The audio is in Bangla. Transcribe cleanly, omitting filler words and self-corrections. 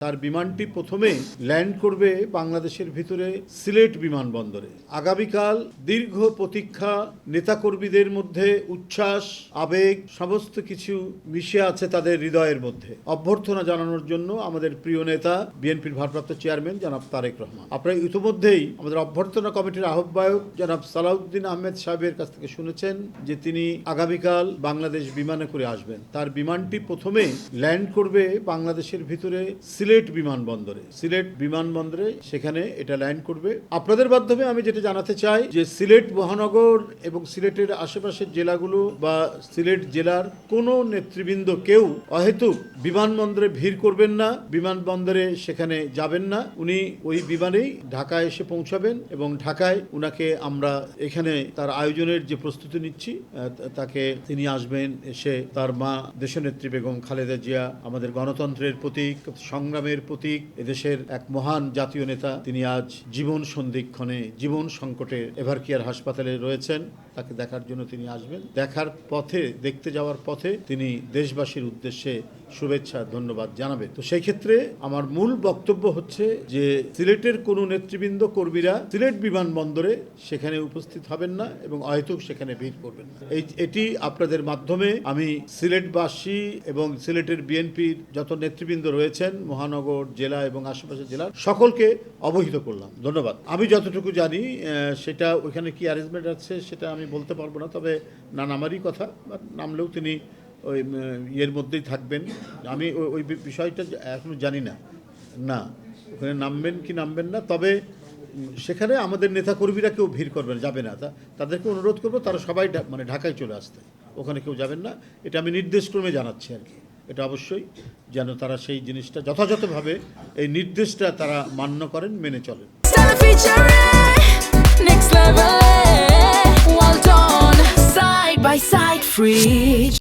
তার বিমানটি প্রথমে ল্যান্ড করবে বাংলাদেশের ভিতরে সিলেট বিমানবন্দরে। আগামীকাল দীর্ঘ প্রতীক্ষা, নেতাকর্মীদের মধ্যে উচ্ছ্বাস, আবেগ সমস্ত কিছু মিশে আছে তাদের হৃদয়ের মধ্যে। অভ্যর্থনা জানানোর জন্য আমাদের প্রিয় নেতা বিএনপির ভারপ্রাপ্ত চেয়ারম্যান জনাব তারেক রহমান। আপনারা ইতিমধ্যেই আমাদের অভ্যর্থনা কমিটির আহ্বায়ক জনাব সালাউদ্দিন আহমেদ সাহেবের কাছ থেকে শুনেছেন যে তিনি আগামীকাল বাংলাদেশ বিমানে করে আসবেন। তার বিমানটি প্রথমে ল্যান্ড করবে বাংলাদেশের ভিতরে সিলেট বিমানবন্দরে সেখানে এটা ল্যান্ড করবে। আপনাদের মাধ্যমে আমি যেটা জানাতে চাই যে সিলেট মহানগর এবং সিলেটের আশেপাশের জেলাগুলো বা সিলেট জেলার কোনো নেতৃবৃন্দ কেউ অহেতুক বিমানবন্দরে ভিড় করবেন না, বিমানবন্দরে সেখানে যাবেন না। উনি ওই বিমানেই ঢাকায় এসে পৌঁছাবেন এবং ঢাকায় উনাকে আমরা এখানে তার আয়োজনের যে প্রস্তুতি নিচ্ছি তাকে তিনি আসবেন, এসে তার মা দেশনেত্রী বেগম খালেদা জিয়া আমাদের গণতন্ত্রের প্রতীক, সংগ্রামের প্রতীক, এদেশের এক মহান জাতীয় নেতা, তিনি আজ জীবন সন্ধিক্ষণে, জীবন সংকটে এভারকেয়ার হাসপাতালে রয়েছেন। তাকে দেখার জন্য তিনি আসবেন। দেখতে যাওয়ার পথে তিনি দেশবাসীর উদ্দেশ্যে শুভেচ্ছা ধন্যবাদ জানাবেন। তো সেই ক্ষেত্রে আমার মূল বক্তব্য হচ্ছে যে সিলেটের কোনো নেতৃবৃন্দ কর্মীরা সিলেট বিমানবন্দরে সেখানে উপস্থিত হবেন না এবং অহেতুক সেখানে ভিড় করবেন না। এটি আপনাদের মাধ্যমে আমি সিলেটবাসী এবং সিলেটের বিএনপির যত নেতৃবৃন্দ রয়েছেন মহানগর, জেলা এবং আশেপাশের জেলার সকলকে অবহিত করলাম। ধন্যবাদ। আমি যতটুকু জানি সেটা ওইখানে কি অ্যারেঞ্জমেন্ট আছে সেটা আমি বলতে পারবো না, তবে না নামারই কথা, নামলেও তিনি ওই ইয়ের মধ্যেই থাকবেন। আমি ওই বিষয়টা এখনো জানি না ওখানে নামবেন কি নামবেন না, তবে সেখানে আমাদের নেতাকর্মীরা কেউ ভিড় করবেন, যাবে না। তাদেরকে অনুরোধ করবো তারা সবাই ঢাকায় চলে আসতে, ওখানে কেউ যাবেন না। এটা আমি নির্দেশক্রমে জানাচ্ছি আর কি। এটা অবশ্যই যেন তারা সেই জিনিসটা যথাযথভাবে এই নির্দেশটা তারা মান্য করেন, মেনে চলেন। Well done, side by side, fridge.